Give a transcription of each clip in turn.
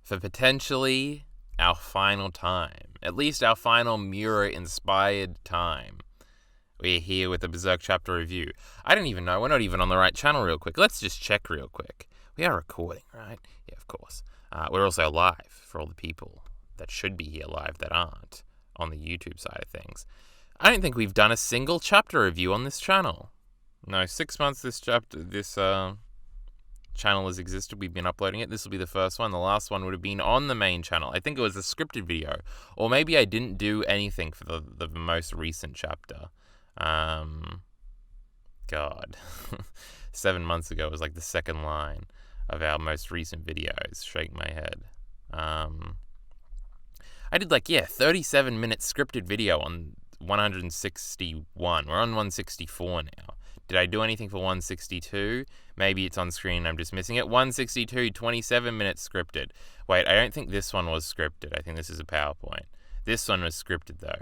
for potentially our final time. At least our final Miura-inspired time. We're here with the Berserk Chapter review. I don't even know. We're not even on the right channel real quick. Let's just check real quick. We are recording, right? Yeah, of course. We're also live for all the people that should be here live that aren't on the YouTube side of things. I don't think we've done a single chapter review on this channel. No, 6 months this channel has existed. We've been uploading it. This will be the first one. The last one would have been on the main channel. I think it was a scripted video. Or maybe I didn't do anything for the most recent chapter. God. 7 months ago was like the second line of our most recent videos. Shake my head. I did 37-minute scripted video on 161. We're on 164 now. Did I do anything for 162? Maybe it's on screen, I'm just missing it. 162, 27 minutes scripted. Wait, I don't think this one was scripted. I think this is a PowerPoint. This one was scripted, though.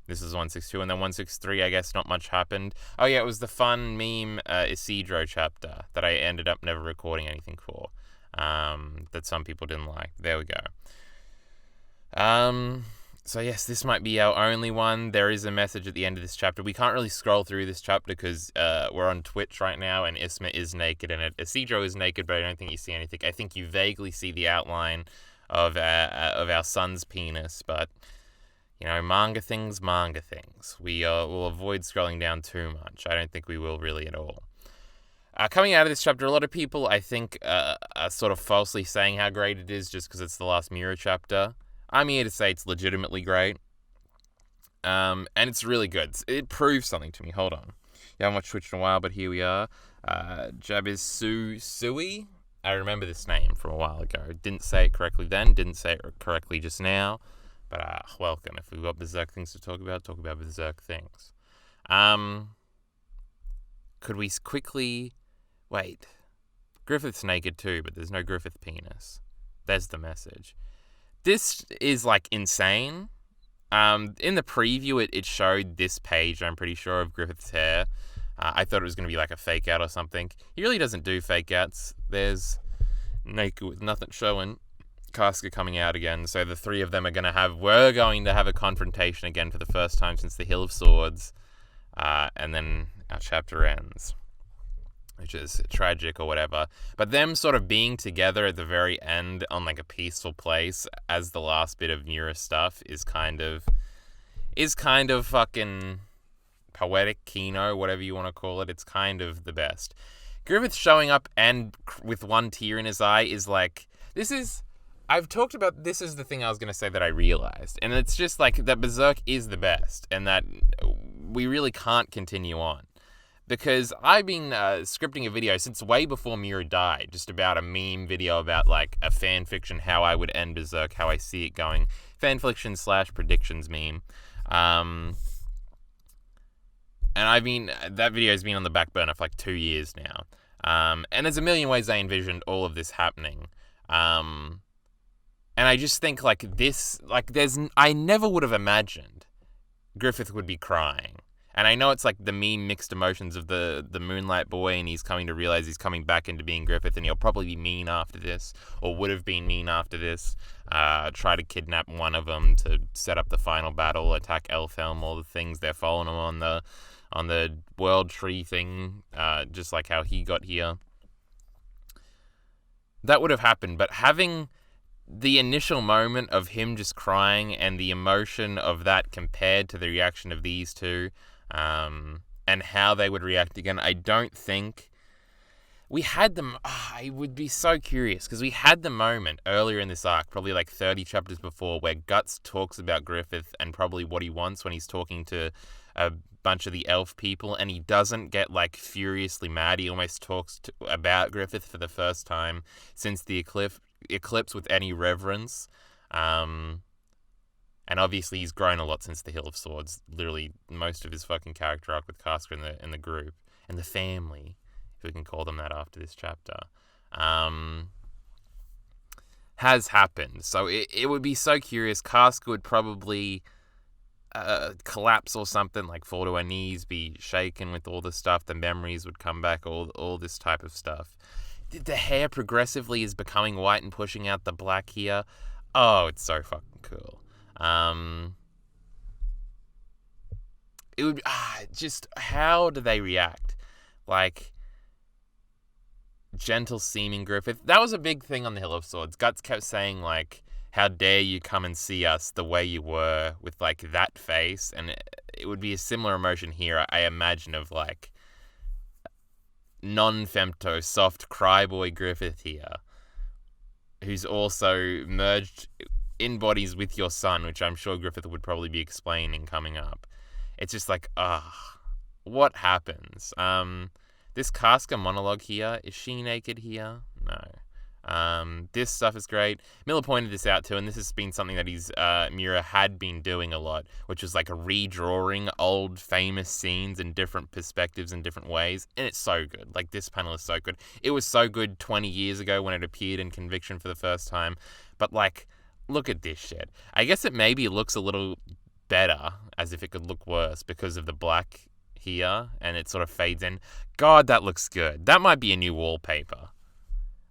This is 162, and then 163, I guess not much happened. Oh, yeah, it was the fun meme Isidro chapter that I ended up never recording anything for. That some people didn't like. There we go. So yes, this might be our only one. There is a message at the end of this chapter. We can't really scroll through this chapter because we're on Twitch right now, and Isma is naked in it. Isidro is naked, but I don't think you see anything. I think you vaguely see the outline of our son's penis, but you know, manga things. We will avoid scrolling down too much. I don't think we will really at all. Coming out of this chapter, a lot of people, I think, are sort of falsely saying how great it is just because it's the last Miura chapter. I'm here to say it's legitimately great. And it's really good. It proves something to me. Hold on. You haven't watched Twitch in a while, but here we are. Jabez Sui. I remember this name from a while ago. Didn't say it correctly then. Didn't say it correctly just now. But welcome. If we've got Berserk things to talk about Berserk things. Could we quickly... Wait. Griffith's naked too, but there's no Griffith penis. There's the message. This is, insane. In the preview, it showed this page, I'm pretty sure, of Griffith's hair. I thought it was going to be a fake out or something. He really doesn't do fake outs. There's naked with nothing showing. Casca coming out again. So the three of them we're going to have a confrontation again for the first time since the Hill of Swords. And then our chapter ends, which is tragic or whatever. But them sort of being together at the very end on a peaceful place as the last bit of Miura stuff is kind of fucking poetic, kino, whatever you want to call it. It's kind of the best. Griffith showing up and with one tear in his eye is I've talked about, this is the thing I was going to say that I realized. And it's just that Berserk is the best and that we really can't continue on. Because I've been scripting a video since way before Miura died, just about a meme video about a fan fiction, how I would end Berserk, how I see it going. Fan fiction / predictions meme. And that video's been on the back burner for 2 years now. And there's a million ways I envisioned all of this happening. And I just think this, I never would have imagined Griffith would be crying. And I know it's the meme mixed emotions of the Moonlight Boy, and he's coming to realize he's coming back into being Griffith, and he'll probably be mean after this, or would have been mean after this. Try to kidnap one of them to set up the final battle, attack Elfhelm, all the things they're following him on the world tree thing, just like how he got here. That would have happened, but having the initial moment of him just crying and the emotion of that compared to the reaction of these two, and how they would react again, I don't think we had them. I would be so curious because we had the moment earlier in this arc, probably 30 chapters before, where Guts talks about Griffith and probably what he wants when he's talking to a bunch of the elf people, and he doesn't get furiously mad. He almost talks about Griffith for the first time since the eclipse with any reverence. And obviously he's grown a lot since the Hill of Swords. Literally most of his fucking character arc with Casca in the group and the family, if we can call them that after this chapter, has happened. So it would be so curious. Casca would probably collapse or something, fall to her knees, be shaken with all the stuff. The memories would come back, all this type of stuff. the hair progressively is becoming white and pushing out the black here. Oh, it's so fucking cool. It would just how do they react? Like gentle seeming Griffith. That was a big thing on the Hill of Swords. Guts kept saying like, "How dare you come and see us the way you were with like that face?" And it would be a similar emotion here, I imagine, of like non-femto soft cryboy Griffith here, who's also merged in bodies with your son, which I'm sure Griffith would probably be explaining coming up. It's just like, what happens? This Casca monologue here, is she naked here? No. This stuff is great. Miller pointed this out too, and this has been something that Miura had been doing a lot, which was like redrawing old famous scenes in different perspectives in different ways, and it's so good. Like, this panel is so good. It was so good 20 years ago when it appeared in Conviction for the first time, but like, look at this shit. I guess it maybe looks a little better, as if it could look worse because of the black here, and it sort of fades in. God, that looks good. That might be a new wallpaper.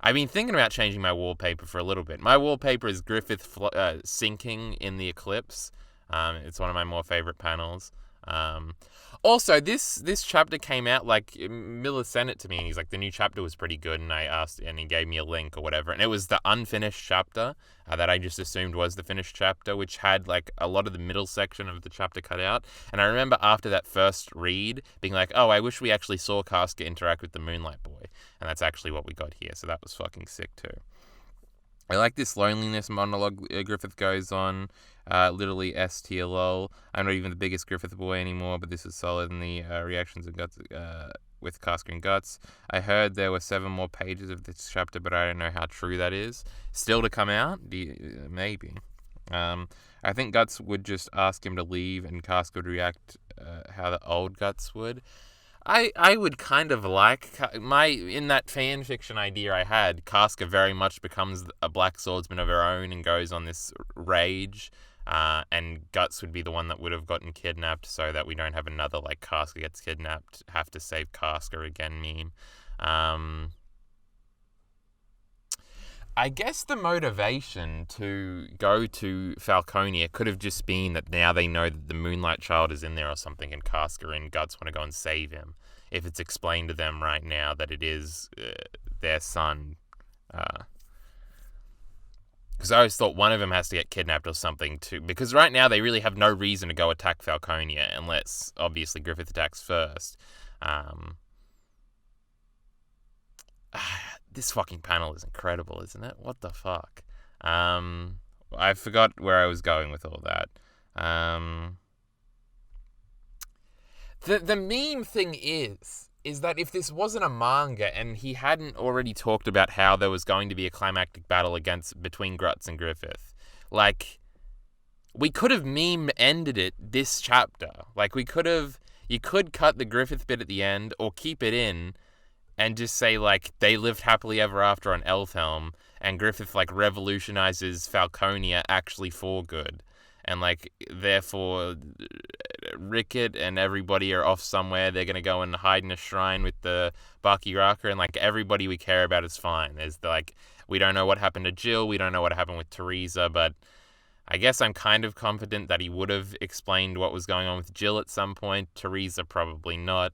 I've been thinking about changing my wallpaper for a little bit. My wallpaper is Griffith sinking in the eclipse. It's one of my more favorite panels. Also, this chapter came out, like, Miller sent it to me, and he's like, the new chapter was pretty good, and I asked, and he gave me a link or whatever, and it was the unfinished chapter that I just assumed was the finished chapter, which had, like, a lot of the middle section of the chapter cut out, and I remember after that first read, being like, oh, I wish we actually saw Casca interact with the Moonlight Boy, and that's actually what we got here, so that was fucking sick, too. I like this loneliness monologue Griffith goes on. Literally ST lol. I'm not even the biggest Griffith boy anymore, but this is solid in the reactions and guts with Casca and Guts. I heard there were 7 more pages of this chapter, but I don't know how true that is. Still to come out? Maybe. I think Guts would just ask him to leave, and Casca would react how the old Guts would. I would kind of like in that fan fiction idea I had, Casca very much becomes a black swordsman of her own and goes on this rage, and Guts would be the one that would have gotten kidnapped, so that we don't have another like Casca gets kidnapped, have to save Casca again meme. I guess the motivation to go to Falconia could have just been that now they know that the Moonlight Child is in there or something, and Casca and Guts want to go and save him. If it's explained to them right now that it is their son. Because I always thought one of them has to get kidnapped or something too. Because right now they really have no reason to go attack Falconia unless, obviously, Griffith attacks first. This fucking panel is incredible, isn't it? What the fuck? I forgot where I was going with all that. The meme thing is that if this wasn't a manga and he hadn't already talked about how there was going to be a climactic battle between Guts and Griffith, like, we could have meme ended it this chapter. Like, you could cut the Griffith bit at the end or keep it in and just say, like, they lived happily ever after on Elfhelm, and Griffith, like, revolutionizes Falconia actually for good. And, like, therefore, Rickett and everybody are off somewhere. They're going to go and hide in a shrine with the Baki Raka, and, like, everybody we care about is fine. There's, like, we don't know what happened to Jill. We don't know what happened with Teresa, but I guess I'm kind of confident that he would have explained what was going on with Jill at some point. Teresa, probably not.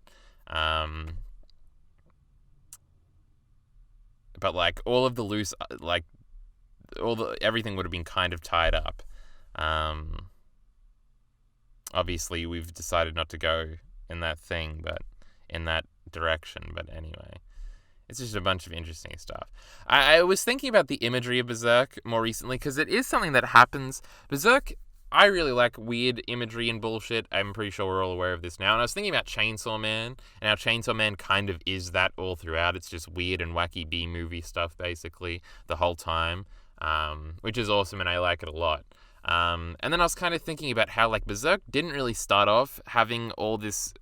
But, like, all of the loose, like, everything would have been kind of tied up. Obviously, we've decided not to go in that direction, but anyway. It's just a bunch of interesting stuff. I was thinking about the imagery of Berserk more recently, because it is something that happens. Berserk, I really like weird imagery and bullshit. I'm pretty sure we're all aware of this now. And I was thinking about Chainsaw Man, and how Chainsaw Man kind of is that all throughout. It's just weird and wacky B-movie stuff, basically, the whole time, which is awesome, and I like it a lot. And then I was kind of thinking about how, like, Berserk didn't really start off having all this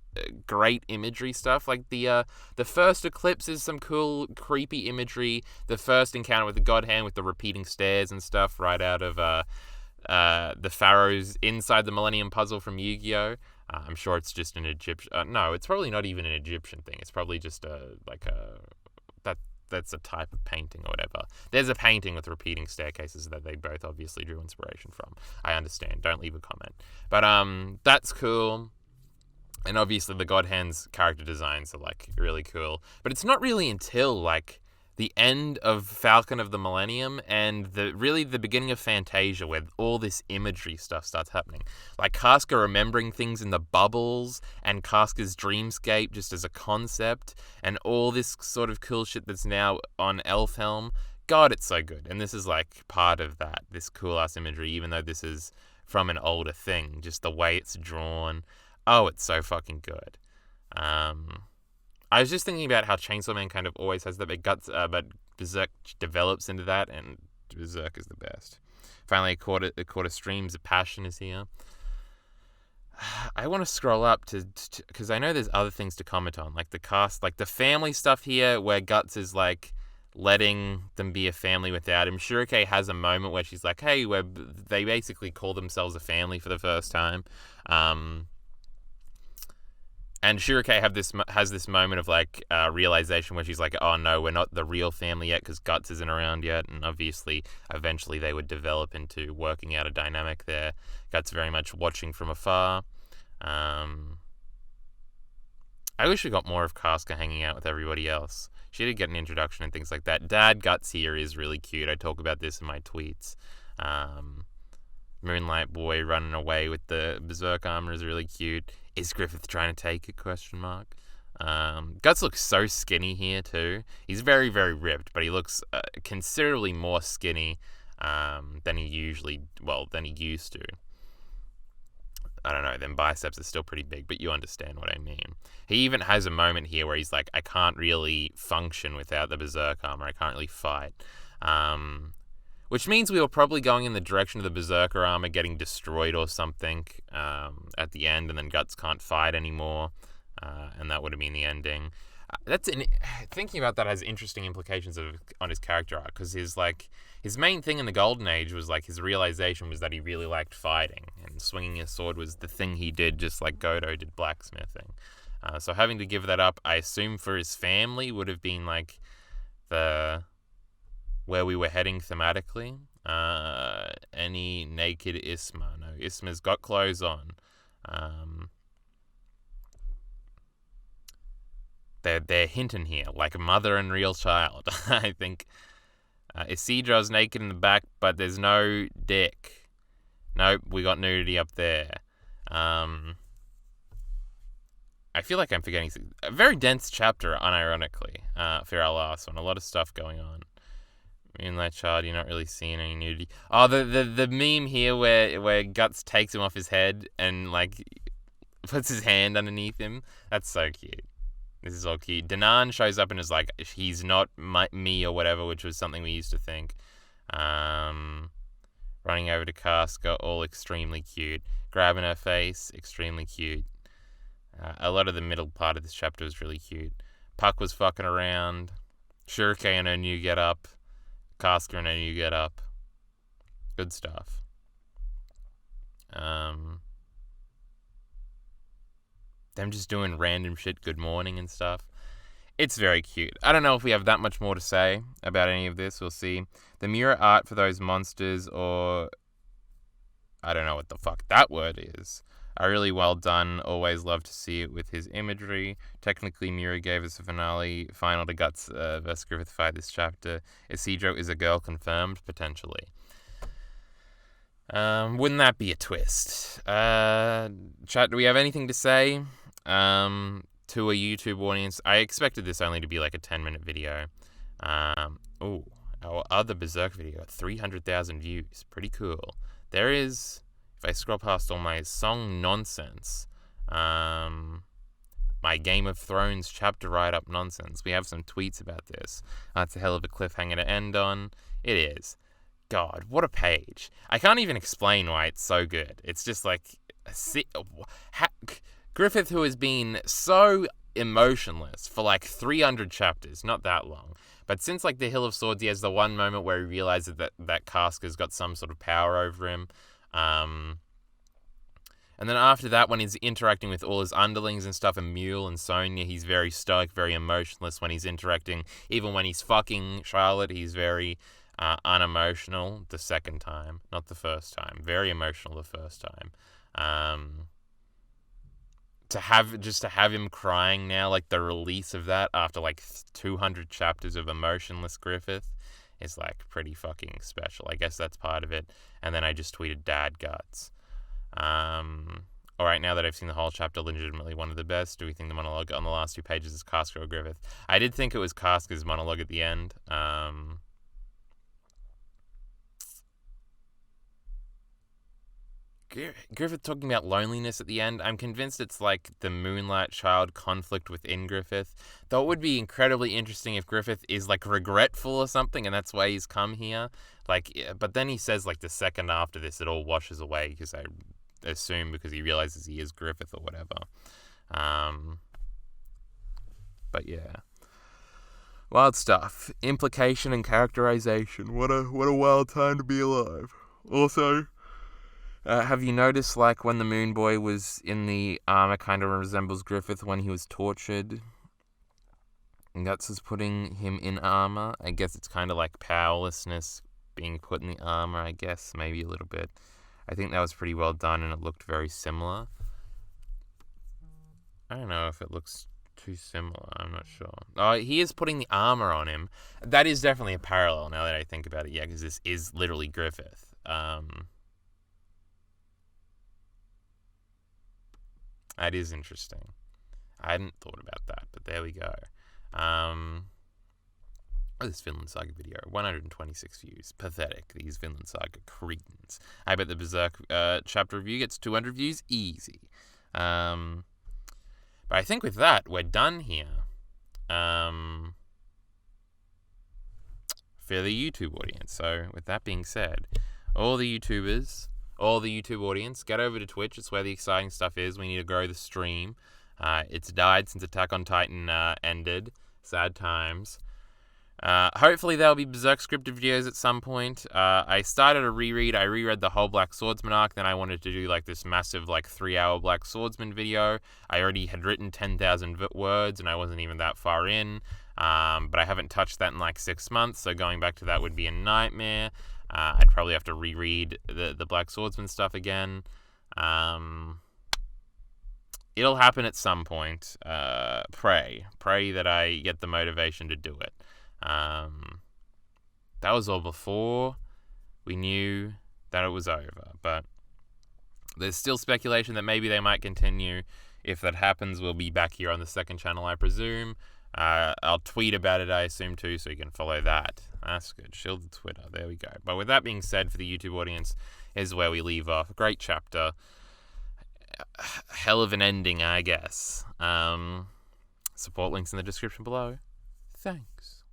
great imagery stuff. Like, the first eclipse is some cool, creepy imagery. The first encounter with the God Hand with the repeating stairs and stuff right out of the pharaohs inside the Millennium Puzzle from Yu-Gi-Oh! I'm sure it's just an Egyptian... no, it's probably not even an Egyptian thing. It's probably just that that's a type of painting or whatever. There's a painting with repeating staircases that they both obviously drew inspiration from. I understand. Don't leave a comment. But that's cool. And obviously the God Hand's character designs are like really cool. But it's not really until like the end of Falcon of the Millennium and the beginning of Fantasia where all this imagery stuff starts happening. Like Casca remembering things in the bubbles and Casca's dreamscape just as a concept and all this sort of cool shit that's now on Elfhelm. God, it's so good. And this is like part of that, this cool ass imagery, even though this is from an older thing. Just the way it's drawn. Oh, it's so fucking good. I was just thinking about how Chainsaw Man kind of always has that big guts, but Berserk develops into that, and Berserk is the best. Finally, a quarter streams of passion is here. I want to scroll up to because I know there's other things to comment on, like the cast, like the family stuff here, where Guts is like letting them be a family without him. Shurikei has a moment where she's like, "Hey, they basically call themselves a family for the first time." And Shurikei has this moment of like realization where she's like, oh no, we're not the real family yet because Guts isn't around yet. And obviously, eventually they would develop into working out a dynamic there. Guts very much watching from afar. I wish we got more of Casca hanging out with everybody else. She did get an introduction and things like that. Dad Guts here is really cute. I talk about this in my tweets. Moonlight Boy running away with the Berserk armor is really cute. Is Griffith trying to take it? ? Guts looks so skinny here too. He's very, very ripped, but he looks considerably more skinny than he used to. I don't know, them biceps are still pretty big, but you understand what I mean. He even has a moment here where he's like, I can't really function without the Berserk armor. I can't really fight. Which means we were probably going in the direction of the Berserker armor getting destroyed or something at the end, and then Guts can't fight anymore, and that would have been the ending. Thinking about that has interesting implications on his character arc, because his main thing in the Golden Age was like his realization was that he really liked fighting, and swinging his sword was the thing he did, just like Godo did blacksmithing. So having to give that up, I assume for his family would have been like where we were heading thematically. Any naked Isma? No, Isma's got clothes on. They're hinting here, like a mother and real child. I think Isidro's naked in the back, but there's no dick. Nope, we got nudity up there. I feel like I'm forgetting a very dense chapter, unironically, for our last one. A lot of stuff going on. Moonlight Child, you're not really seeing any nudity. Oh, the meme here where Guts takes him off his head and like puts his hand underneath him. That's so cute. This is all cute. Danan shows up and is like, he's not me or whatever, which was something we used to think. Running over to Casca, all extremely cute. Grabbing her face, extremely cute. A lot of the middle part of this chapter was really cute. Puck was fucking around. Shurikei and her new get-up. Casca and her new get-up. Good stuff. Them just doing random shit, good morning and stuff. It's very cute. I don't know if we have that much more to say about any of this. We'll see. The mirror art for those monsters, or I don't know what the fuck that word is, are really well done. Always love to see it with his imagery. Technically, Miura gave us a final to Guts vs. Griffith fight this chapter. Isidro is a girl confirmed, potentially. Wouldn't that be a twist? Chat, do we have anything to say to a YouTube audience? I expected this only to be like a 10-minute video. Our other Berserk video, 300,000 views. Pretty cool. There is, if I scroll past all my song nonsense, my Game of Thrones chapter write-up nonsense, we have some tweets about this. It's a hell of a cliffhanger to end on. It is. God, what a page. I can't even explain why it's so good. It's just like Griffith, who has been so emotionless for like 300 chapters, not that long, but since like the Hill of Swords, he has the one moment where he realizes that Casca's got some sort of power over him, and And then after that, when he's interacting with all his underlings and stuff, and Mule and Sonya, he's very stoic, very emotionless when he's interacting. Even when he's fucking Charlotte, he's very unemotional the second time, not the first time. Very emotional the first time. To have him crying now, like the release of that after like 200 chapters of emotionless Griffith, is like pretty fucking special. I guess that's part of it. And then I just tweeted dad guts. All right, now that I've seen the whole chapter, legitimately one of the best. Do we think the monologue on the last 2 pages is Casca or Griffith? I did think it was Casca's monologue at the end. Griffith talking about loneliness at the end. I'm convinced it's like the Moonlight Child conflict within Griffith. Though it would be incredibly interesting if Griffith is like regretful or something, and that's why he's come here. Like, but then he says like the second after this, it all washes away because I assume because he realizes he is Griffith or whatever. But yeah, wild stuff. Implication and characterization. What a wild time to be alive. Also, have you noticed, like, when the Moon Boy was in the armor, kind of resembles Griffith when he was tortured? And Guts is putting him in armor. I guess it's kind of like powerlessness being put in the armor, I guess, maybe a little bit. I think that was pretty well done, and it looked very similar. I don't know if it looks too similar. I'm not sure. Oh, he is putting the armor on him. That is definitely a parallel, now that I think about it, yeah, because this is literally Griffith. That is interesting. I hadn't thought about that, but there we go. This Vinland Saga video, 126 views. Pathetic. These Vinland Saga cretins. I bet the Berserk chapter review gets 200 views easy. But I think with that, we're done here. For the YouTube audience. So with that being said, all the YouTube audience, get over to Twitch. It's where the exciting stuff is. We need to grow the stream. It's died since Attack on Titan ended. Sad times. Hopefully there'll be Berserk scripted videos at some point. I started a reread. I reread the whole Black Swordsman arc. Then I wanted to do like this massive 3-hour Black Swordsman video. I already had written 10,000 words and I wasn't even that far in. But I haven't touched that in like 6 months. So going back to that would be a nightmare. I'd probably have to reread the Black Swordsman stuff again. It'll happen at some point. Pray that I get the motivation to do it. That was all before we knew that it was over. But there's still speculation that maybe they might continue. If that happens, we'll be back here on the second channel, I presume. I'll tweet about it, I assume, too, so you can follow that. That's good. Shielded Twitter. There we go. But with that being said, for the YouTube audience, is where we leave off. Great chapter. Hell of an ending, I guess. Support links in the description below. Thanks.